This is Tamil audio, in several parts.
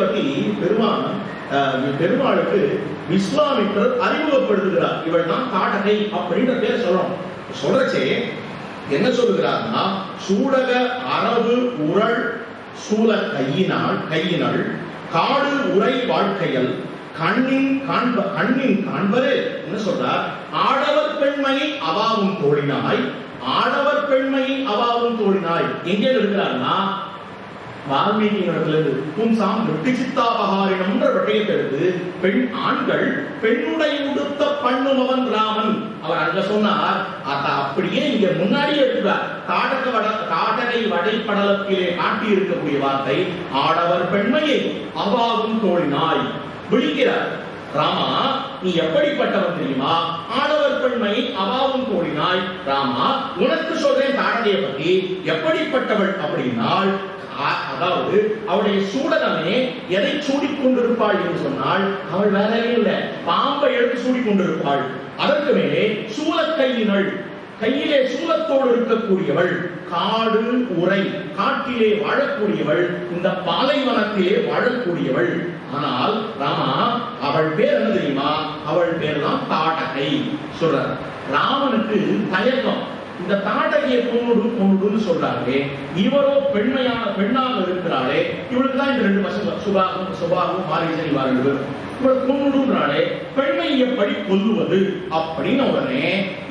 பத்தி பெருமாளுக்கு விஸ்வாமித்திரர் அறிமுகப்படுத்துகிறார். இவள் தான் தாடகை அப்படின்ற பேர் சொல்லணும். சொல்றச்சே என்ன சொல்லுகிறார்னா, சூடக அரவு உரள் சூழ கையினாள் காடு உரை வாழ்க்கையில் கண்ணின் காண்பது என்ன சொல்றார், ஆடவர் பெண்மையை அவாவும் தோழினாய், ஆடவர் பெண்மையை அவாவும் தோழினாய். எங்கே இருக்கிறார்னா வால்மீகி இடத்திலிருந்து பும்சாம் சித்தாபகாரினம்ன்ற விஷயத்தை எடுத்து பெண் ஆண்கள் பெண்ணுடை உடுத்த பண்ணுமவன் ராமன் அவர் அங்க சொன்னார். அப்படியே இங்க முன்னாடியே இருக்கிறார். காடகை வடைப்படலத்திலே காட்டி இருக்கக்கூடிய வார்த்தை ஆடவர் பெண்மையை அவாவும் தோழினாய் விழிக்கிறார். ராமா நீ எப்படிப்பட்டவன் தெரியுமா, ஆடவர் பெண்மையை அவாவும் தோழினாய். ராமா உனக்கு சொல்றேன் தாடகையை பத்தி எப்படிப்பட்டவள் அப்படின்னால், அதாவது அவளுடைய சூடகமே எதை சூடிக்கொண்டிருப்பாள் என்று சொன்னால், அவள் வேற இல்லை, பாம்பை எடுத்து சூடிக்கொண்டிருப்பாள். அதற்கு மேலே சூலக்கையினள், கையிலே சூலத்தோடு இருக்கக்கூடியவள், காடு உரை காட்டிலே வாழக்கூடியவள், இந்த பாலைவனத்திலே வாழக்கூடியவள். ஆனால் ராமா அவள் பேர் என்ன தெரியுமா, அவள் பேர் தான் தாடகை சொல்ற. ராமனுக்கு தயக்கம், இந்த தாடகையை கொண்டுன்னு சொல்றாங்களே, இவரோ பெண்ணாக இருக்கிறாளே, இவளுக்கு தான் இந்த 2 பசங்க சுபாவும் மாரீசன் இவர்கள் இவள் கொண்டுன்றாளே, பெண்ணை எப்படி கொல்லுவது அப்படின்னு உடனே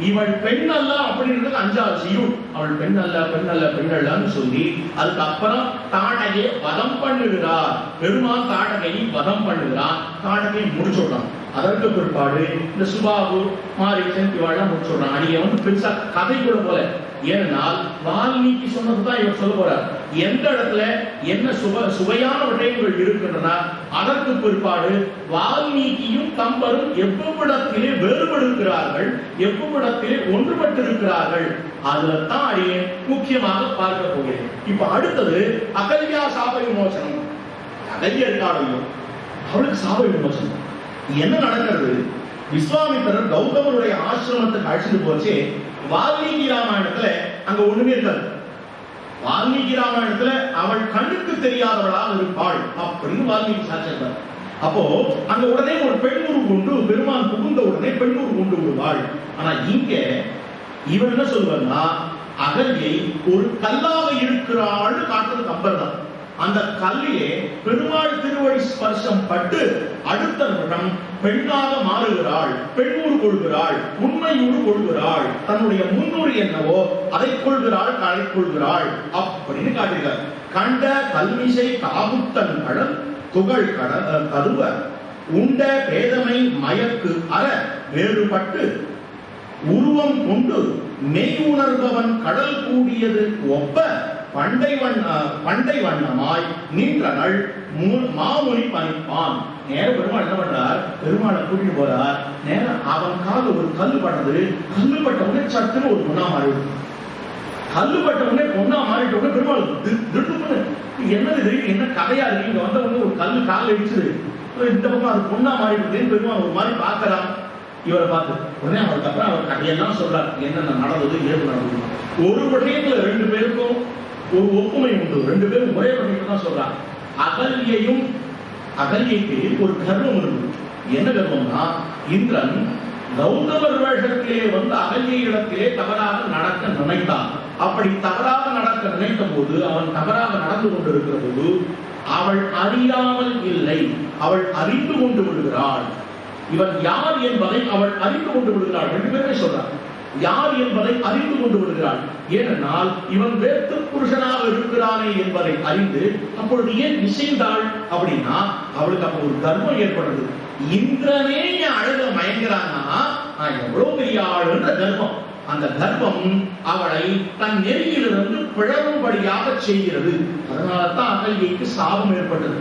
இவள் பெண் அல்ல அப்படின்றது 5வது செய்யுள். அவள் பெண் அல்லன்னு சொல்லி அதுக்கப்புறம் தாடகையை வதம் பண்ணுகிறார். பெருமாள் தாடகையை வதம் பண்ணுகிறார். தாடகையை முடிச்சுடுறான். அதற்கு பிற்பாடு இந்த சுபாவு மாரீசன் இவெல்லாம் முடிச்சுடுறான். அடியே பெருசா கதை கூட போல. ஏனால் வால்மீகி சொன்னதுதான் இவர் சொல்ல போறார். எந்த இடத்துல என்ன சுவையான விடயங்கள் இருக்கின்றன, அதற்கு பிற்பாடு வால்மீகியும் கம்பரும் எவ்விடத்திலே வேறுபடுகிறார்கள், எவ்விடத்திலே ஒன்றுபட்டிருக்கிறார்கள், அதுல தான் அடியே முக்கியமாக பார்க்க போகிறேன். இப்ப அடுத்தது அகல்யா சாப விமோசனம். அகல்யா இருக்காளையும் அவளுக்கு சாப விமோசனம் என்ன நடக்கிறது, விஸ்வாமித்திரர் கௌதமருடைய ஆசிரமத்துக்கு அழைச்சிட்டு போச்சு. வால்மீகி ராமாயணத்துல அங்க ஒண்ணுமே இருக்காது. வால்மீகி ராமாயணத்துல அவள் கண்ணுக்கு தெரியாதவளாக இருப்பாள் அப்படின்னு வால்மீகி சாட்சியார். அப்போ அங்க உடனே ஒரு பெண்ணூர் கொண்டு பெருமான் புகுந்த உடனே பெண்ணூர் கொண்டு விடுவாள். ஆனா இங்க இவர் என்ன சொல்லுவார்னா, அகல்யை ஒரு கல்லாக இருக்கிறாள் காட்டுறது கம்பர் தான். அந்த கல்லிலே பெருமாள் திருவடி ஸ்பர்சம் பட்டு அடுத்த நிமிடம் பெண்ணாக மாறுகிறாள், பெண்ணூர் கொள்கிறாள், உண்மையூறு கொள்கிறாள், தன்னுடைய முன்னூறு என்னவோ அதை கொள்கிறாள், களை கொள்கிறாள் அப்படின்னு காட்டுகிறார். கண்ட கல்விசை காபுத்தன் கடல் துகள் கருவ உண்ட பேதமை மயக்கு அற வேறுபட்டு உருவம் கொண்டு மெய் உணர்பவன் கடல் கூடியது ஒப்ப பண்டை வண்ணமாய் நின்றனள் மாமுனி பணிப்பான். நேர பெருமாள் என்ன பண்றார், பெருமாளை கூட்டிட்டு போறார். நேரம் அவன் கால ஒரு கல்லு பட்டது. கல்லு பட்ட உடனே சட்டுன்னு ஒரு பொண்ணா மாறிடும். கல்லு பட்ட உடனே பொண்ணா மாறிட்ட உடனே பெருமாள் திட்டு என்னது என்ன கதையா இருக்கு, இங்க வந்த உடனே ஒரு கல்லு காலில் இடிச்சுது, இந்த பக்கம் அது பொண்ணா மாறிட்டு பெருமாள் ஒரு மாதிரி பாக்குறான். இவரை பார்த்து உடனே அவருக்கு அப்புறம் அவர் கதையெல்லாம் சொல்றார், என்னென்ன நடந்தது ஏது நடந்தது. ஒரு விஷயத்துல 2 பேருக்கும் ஒரு ஒப்புமை உண்டு. 2 பேரும் ஒரே விஷயத்தை தான் சொல்றாங்க. அகல்யைக்கு ஒரு கர்வம் இருக்கு. என்ன கர்வம்னா, இந்திரன் கௌதமர் வேஷத்திலே வந்து அகல்யை இடத்திலே தவறாக நடக்க நினைத்தான். அப்படி தவறாக நடக்க நினைத்த போது, அவன் தவறாக நடந்து கொண்டிருக்கிற போது அவள் அறியாமல் இல்லை, அவள் அறிந்து கொண்டு விடுகிறாள். இவன் யார் என்பதை அவள் அறிந்து கொண்டு விடுகிறாள். 2 பேருமே சொல்றான், யார் என்பதை அறிந்து கொண்டு விடுகிறாள். ஏனென்றால் இவன் வேற்று புருஷனாக இருக்கிறானே என்பதை அறிந்து அப்பொழுது ஏன் இசைந்தாள் அப்படின்னா, அவளுக்கு அப்போ ஒரு கர்வம் ஏற்படுது. இந்திரனே என் அழக மயங்கிறான்னா நான் எவ்வளவு பெரிய ஆளுன்ற கர்வம். அந்த கர்வம் அவளை தன் நெறியிலிருந்து பிழறும்படியாக செய்கிறது. அதனாலதான் அகல்யைக்கு சாபம் ஏற்பட்டது.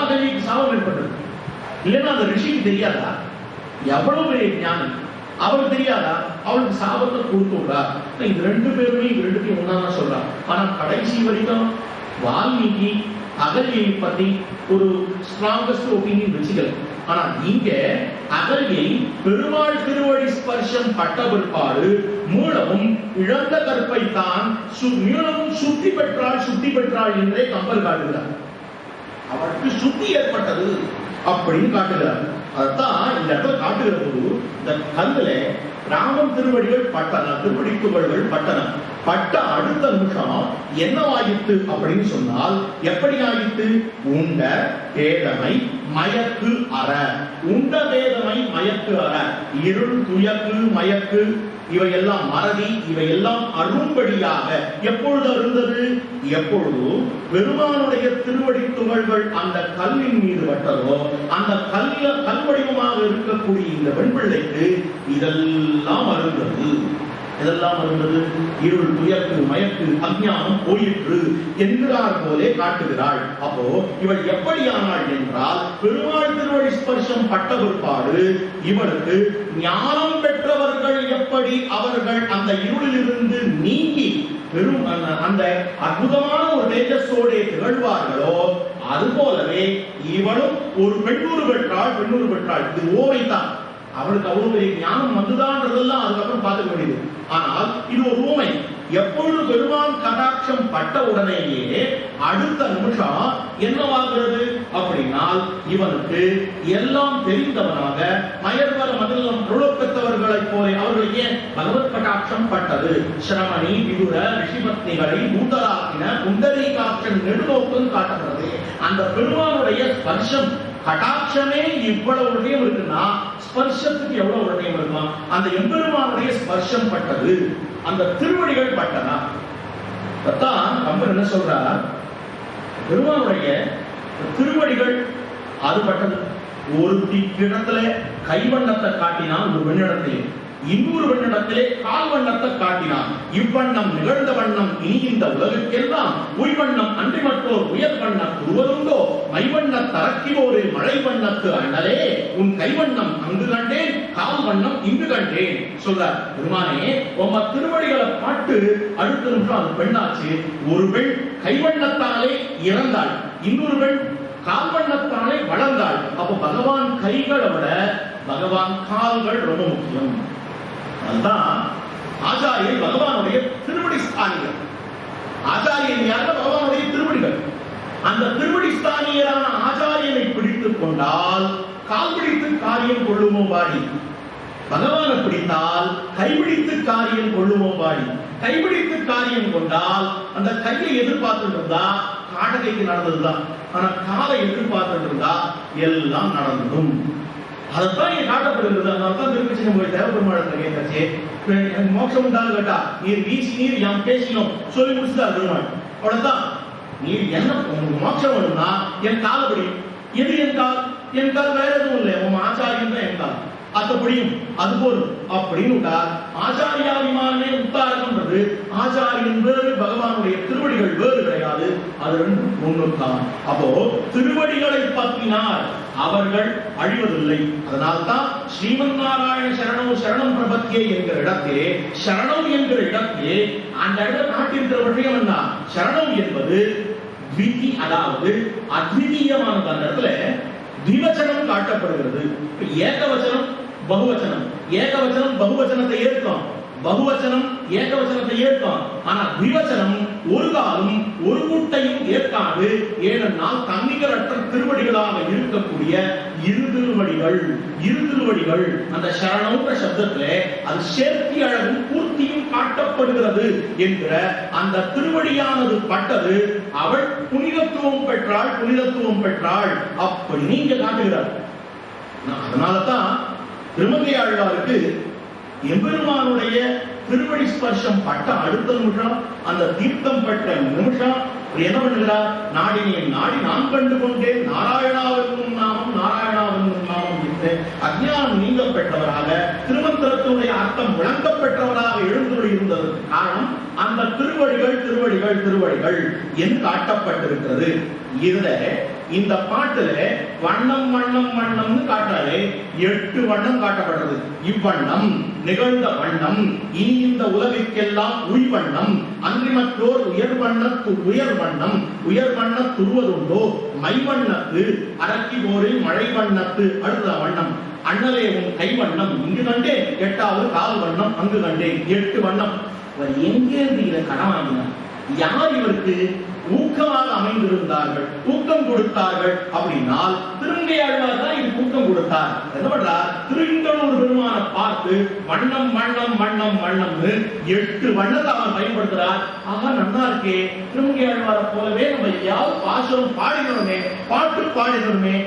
அகல்யைக்கு சாபம் ஏற்பட்டது. இல்லைன்னா அந்த ரிஷிக்கு தெரியாதா எவ்வளவு பெரிய ஞானம், அவளுக்கு தெரியாதா, அவளுக்கு சாபத்தை கொடுத்துடுறா. இது 2 பேருமே இது 2த்தையும் ஒன்னா சொல்றா. ஆனா கடைசி வரைக்கும் வால்மீகி அகல்யை பத்தி ஒரு ஸ்ட்ராங்கஸ்ட் ஒப்பீனியன் வச்சுக்கல. ஆனா இங்க அகல்யை பெருமாள் திருவடி ஸ்பர்ஷம் பட்ட பிற்பாடு மூலமும் இழந்த கற்பை தான் மீளவும் சுத்தி பெற்றாள் என்றே கம்பர் காட்டுகிறார். அவருக்கு சுத்தி ஏற்பட்டது அப்படின்னு காட்டுகிறார். அதான் இந்த இடத்துல காட்டுகிற போது இந்த கல்லுல ராமன் திருவடிகள் பட்டன, திருவடி துகள்கள் பட்டன. பட்ட அடுத்த நிமிஷம் என்னவாயிற்று அப்படின்னு சொன்னால், எப்படி ஆயிற்று? உண்ட பேதமை மயக்கு அற. உண்ட பேதமை மயக்கு அற. இருள் துயக்கு மயக்கு இவையெல்லாம் மறதி, இவையெல்லாம் அரும்படியாக எப்பொழுது அருந்தது? எப்பொழுது பெருமானுடைய திருவடி துகள்கள் அந்த கல்லின் மீது பட்டதோ, அந்த கல் வடிவமாக இருக்கக்கூடிய இந்த வெண்பிள்ளைக்கு இதெல்லாம் அருந்தது. இதெல்லாம் அருந்தது. இருள் துயக்கு மயக்கு அஞ்ஞானம் போயிற்று என்கிறார் போலே காட்டுகிறாள். அப்போ இவள் எப்படியானாள் என்றால், பெருமாள் திருவடி ஸ்பர்ஷம் பட்ட பிற்பாடு இவளுக்கு ஞானம் பெற்றவர்கள் எப்படி அவர்கள் அந்த இருளிலிருந்து நீங்கி பெரும் அந்த அற்புதமான ஒரு தேஜஸோடு திகழ்வார்களோ, அது போலவே இவளும் ஒரு பெண்ணுரு பெற்றாள். பெண்ணுரு பெற்றாள். இது ஓமைதான். அவளுக்கு அவ்வளவு பெரிய ஞானம் வந்துதான்றதெல்லாம் அதுக்கப்புறம் பார்த்துக்க வேண்டியது. ஆனால் இது ஒரு ஊமை. எப்பொழுது பெருமான் கடாட்சம் பட்ட உடனேயே அடுத்த நிமிஷம் என்னவாகிறது அப்படின்னால், இவனுக்கு எல்லாம் தெரிந்தவனாக மயர்வர மதிலம் பெற்றவர்களைப் போல அவர்களுக்கு பகவத் கடாட்சம் பட்டது. சிரமணி விதுர ரிஷிபத்னிகளை மூத்தராக்கின குண்டரீகாட்சன் நெடுநோக்கம் காட்டுகிறது. அந்த பெருமானுடைய ஸ்பர்ஷம் கடாட்சமே இவ்வளவு விஷயம் இருக்குன்னா, ஸ்பர்ஷத்துக்கு எவ்வளவு விஷயம் இருக்குமா? அந்த எம்பெருமானுடைய ஸ்பர்ஷம் பட்டது, அந்த திருவடிகள் பட்டனா. அதான் கம்பர் என்ன சொல்றார்? பெருமானுடைய திருவடிகள் அது பட்டது. ஒரு கிடத்துல கைவண்ணத்தை காட்டினான் ஒரு வெண்ணிடத்திலே, இன்னொரு வெண்ணிடத்திலே கால் வண்ணத்தை காட்டினான். இவ்வண்ணம் நிகழ்ந்த வண்ணம் இனி இந்த உலகுக்கெல்லாம் உய்வண்ணம் அன்றி மற்றோர் உயர் வண்ணம் உருவதுண்டோ, மைவண்ண தரக்கிலோரு மழை வண்ணத்து அண்ணலே உன் கைவண்ணம் அங்கு கண்டேன், கால் வண்ணம் இங்கு கண்டேன் சொல்றார். பெருமானே, உங்க திருவடிகளை பாட்டு அடுத்த நிமிஷம் அது பெண்ணாச்சு. ஒரு பெண் கைவண்ணத்தாலே இறந்தாள், இன்னொரு பெண் கால்வண்ணத்தாலே வளர்ந்தாள். அப்ப பகவான் கைகளை விட பகவான் கால்கள் ரொம்ப முக்கியம். அதுதான் ஆச்சாரியர் பகவானுடைய திருவடி ஸ்தானிகள். ஆச்சாரியன் யாரு? பகவானுடைய திருவடிகள். அந்த திருவடி ஸ்தானியரான ஆச்சாரியனை பிடித்துக் கொண்டால் கால் பிடித்து காரியம் கொள்ளுமோ பாடி, பகவானை பிடித்தால் கைபிடித்து காரியம் கொள்ளுமோ பாடி. கைபிடித்து காரியம் கொண்டால் அந்த கையை எதிர்பார்த்துட்டு இருந்தா காடகைக்கு நடந்ததுதான். ஆனா காலை எதிர்பார்த்துட்டு இருந்தா எல்லாம் நடந்துடும். அதைத்தான் இங்க காட்டப்படுகிறது. அதனால்தான் திருப்பி போய் தேவபெருமாள் கேட்டாச்சு, மோட்சம் உண்டான்னு கேட்டா, நீர் வீசி நீர் எம் பேசினோம் சொல்லி முடிச்சுதான் பெருமாள். அவ்வளவுதான். நீர் என்ன மோட்சம் வேணும்னா என் காலப்படி. எது என் கால்? என் கால் வேற எதுவும் இல்லை, உன் ஆச்சாரியம் தான் என் கால். அத்தப்படியும் அது போதும் அப்படின்னு ஆச்சாரியாபிமானமே உத்தாரம்ன்றது. ஆச்சாரியன் வேறு, பகவானுடைய திருவடிகள் வேறு கிடையாது. அது ரெண்டும் ஒண்ணுதான். அப்போ திருவடிகளை பற்றினார் அவர்கள் அழிவதில்லை. அதனால்தான் ஸ்ரீமன் நாராயண சரணம் சரணம் பிரபத்தியே என்கிற இடத்திலே, சரணம் என்கிற இடத்திலே அந்த இடம் நாட்டிருக்கிற விஷயம் என்ன? சரணம் என்பது விதி, அதாவது அத்விதீயமானது. அந்த இடத்துல திவச்சனம் காட்டப்படுகிறது. ஏகவச்சனம் பகுவச்சனம், ஏகவச்சனம் பகுவச்சனத்தை ஏற்கும், பகுவச்சனம் ஏகவச்சனத்தை ஏற்கும். ஆனா திவச்சனம் ஒரு காலம் ஒரு கூட்டையும் ஏற்காது. ஏனென்றால் தன்னிகரற்ற திருவடிகளாக இருக்கக்கூடிய இரு திருவடிகள், இரு திருவடிகள். அந்த சரணம்ன்ற சப்தத்திலே அது சேர்த்தி அழகும் பூர்த்தியும் காட்டப்படுகிறது என்கிற அந்த திருவடியானது பட்டது. அவள் புனிதத்துவம் பெற்றாள், புனிதத்துவம் பெற்றாள் அப்படி நீங்க காட்டுகிறார். அதனாலதான் திருமங்கை ஆழ்வாருக்கு எம்பெருமானுடைய திருவடி ஸ்பர்ஷம் பட்ட அடுத்த நிமிஷம், அந்த தீர்த்தம் பெற்ற நிமிஷம் என்ன பண்ணுகிறார்? நாடினேன் நாடி நான் கண்டு கொண்டேன், நாராயணாவின் நாமம் நாராயணாவின் நாமம் என்று அஞ்ஞானம் நீங்க பெற்றவராக, திருமந்திரத்தினுடைய அர்த்தம் விளங்க பெற்றவராக எழுந்துள்ளி இருந்ததற்கு காரணம் அந்த திருவடிகள் திருவடிகள் திருவடிகள் என்று காட்டப்பட்டிருக்கிறது. இதுல இந்த பாட்டுல வண்ணம் வண்ணம் வண்ணம்னு காட்டாலே 8 வண்ணம் காட்டப்படுறது. இவ்வண்ணம் நிகழ்ந்த வண்ணம் இனி இந்த உலகிற்கெல்லாம் உய்வண்ணம் அன்றி மற்றோர் உயர் வண்ணத்து உயர் வண்ணம் உயர் வண்ண துருவதுண்டோ மைவண்ணத்து அரக்கி போரில் மழை வண்ணத்து அடுத்த வண்ணம் அண்ணலே உன் கை வண்ணம் இங்கு கண்டே, 8வது கால் வண்ணம் அங்கு கண்டே. 8 வண்ணம். இவர் எங்கேருந்து இதை கடன் வாங்கினார், யார் இவருக்கு ஊக்கமாக அமைந்திருந்தார்கள், ஊக்கம் கொடுத்தார்கள் அப்படின்னால் திருமங்கையாழ்வார் தான் இது ஊக்கம் கொடுத்தார். என்ன பண்றார், திருவிந்தனூர் பெருமான பார்த்து வண்ணம் வண்ணம் வண்ணம் வண்ணம்னு 8 வண்ணத்தை அவன் பயன்படுத்துறார். ஆக நல்லா இருக்கே, திருமங்கையாழ்வாரை போலவே நம்ம யாவது பாசுரம் பாடினோமே, பாட்டு பாடினோமே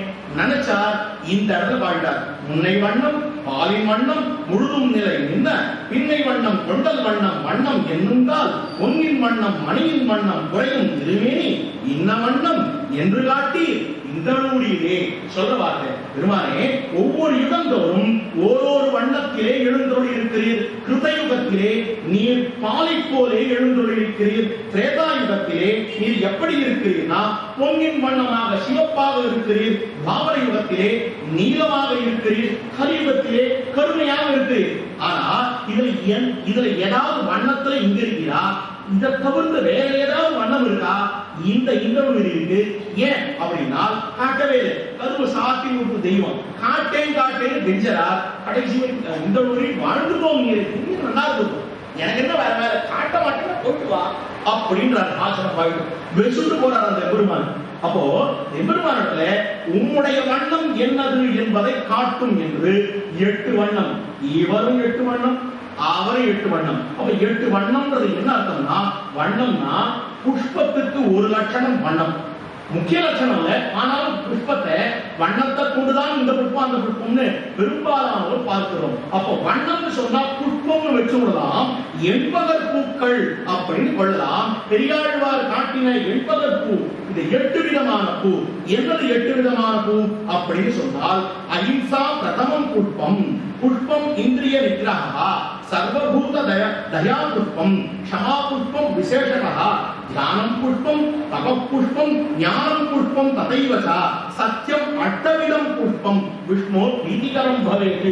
நினைச்சார். இந்த இடத்துல பாடிட்டார். முன்னை வண்ணம் பாலின் வண்ணம் முழுதும் நிலை நின்ன பின்னை வண்ணம் கொண்டல் வண்ணம் வண்ணம் என்னுங்கால் பொன்னின் வண்ணம் மணியின் வண்ணம் குறையும் திருமேனி இன்ன வண்ணம் என்று காட்டி இந்த நூலிலே சொல்ற வார்த்தை. பெருமானே, ஒவ்வொரு யுகந்தோறும் ஓரொரு வண்ணத்திலே எழுந்தொழி இருக்கிறீர். கிருதயுகத்திலே நீர் பாலை போலே எழுந்தொழி இருக்கிறீர். திரேதா யுகத்திலே நீர் எப்படி இருக்கிறீர்னா பொன்னின் வண்ணமாக சிவப்பாக இருக்கிறீர். தாவர யுகத்திலே நீலமாக இருக்கிறீர். கலியுகத்திலே கருமையாக இருக்கிறீர். ஆனா இதுல ஏதாவது வண்ணத்துல இங்க இருக்கிறா, இதை தவிர்த்து வேற ஏதாவது வண்ணம் இருக்கா? இந்த இருக்கு. ஏன் அப்படின்னா காட்டவே இல்லை. கருவு சாத்தி விட்டு தெய்வம் காட்டேன் காட்டேன் கெஞ்சரா கடைசி இந்த வாழ்ந்துட்டோம். நல்லா இருக்கும், எனக்கு என்ன வேற வேற காட்ட மாட்டேன்னா போட்டு வா அப்படின்றார். ஆசனம் பாயிட்டு வெசுட்டு போறார் அந்த பெருமான். அப்போ எம்பெருமானத்துல உம்முடைய வண்ணம் என்னது என்பதை காட்டும் என்று 8 வண்ணம், இவரும் 8 வண்ணம், அவரை 8 வண்ணம். அப்ப 8 வண்ணம்ன்றது என்ன அர்த்தம்னா, வண்ணம்னா புஷ்பத்துக்கு ஒரு லட்சணம் வண்ணம், முக்கிய லட்சணம் இல்ல. ஆனாலும் புஷ்பத்தை வண்ணத்தை கொண்டுதான் இந்த புஷ்பம் அந்த புஷ்பம்னு பெரும்பாலானோர் பார்க்கிறோம். அப்போ வண்ணம்னு சொன்னா புஷ்பம்னு வச்சு விடலாம், எண்பகர் பூக்கள் அப்படின்னு கொள்ளலாம். பெரியாழ்வார் காட்டின எண்பகர் பூ, இந்த 8 விதமான பூ. என்னது 8 விதமான பூ அப்படின்னு சொன்னால், அஹிம்சா பிரதமம் புஷ்பம், புஷ்பம் இந்திரிய நிகிரஹா, சர்வபூத தயா புஷ்பம், க்ஷமா புஷ்பம் விசேஷகா, தியானம் புஷ்பம், தப புஷ்பம், ஞானம் புஷ்பம், ததைவசா சத்யம் அட்டவிதம் புஷ்பம், விஷ்ணு பிரீதிகரம் பவேத்.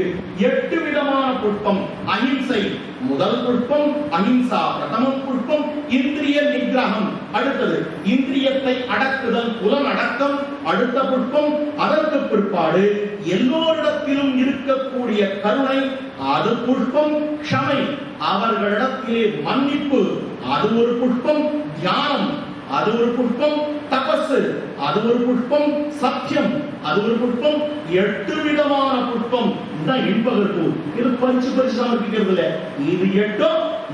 8 விதமான புஷ்பம். அஹிம்சை முதல் புஷ்பம், அஹிம்சா பிரதமம் புஷ்பம், இந்திரிய நிகிரகம் அடுத்தது, இந்திரியத்தை அடக்குதல் புலன் அடக்கம் அடுத்த புஷ்பம். அதற்கு பிற்பாடு எல்லோரிடத்திலும் இருக்கக்கூடிய கருணை அது புஷ்பம். க்ஷமை அவர்களிடத்திலே மன்னிப்பு அது ஒரு புஷ்பம். தியானம் அது ஒரு புஷ்பம். தபசு அது ஒரு புஷ்பம். சத்தியம் அது ஒரு புஷ்பம். 8 விதமான புஷ்பம். இதுதான் எண்பகர் பூ. இது பரிசு சமர்ப்பிக்கிறது இல்ல, இது 8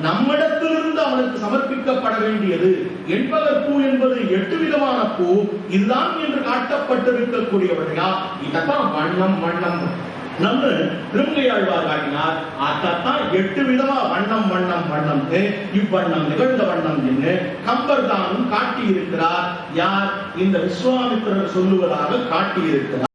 நம்மிடத்திலிருந்து அவனுக்கு சமர்ப்பிக்கப்பட வேண்டியது. எண்பகர் பூ என்பது 8 விதமான பூ. இதுதான் என்று காட்டப்பட்டிருக்கக்கூடியவர்களா, இதத்தான் வண்ணம் வண்ணம் நம்ம திருமங்கையாழ்வார் காட்டினார். அதான் 8 விதமா வண்ணம் வண்ணம் வண்ணம், இவ்வண்ணம் நிகழ்ந்த வண்ணம் என்று கம்பர் தானும் காட்டியிருக்கிறார். யார்? இந்த விஸ்வாமித்திரர் சொல்லுவதாக காட்டியிருக்கிறார்.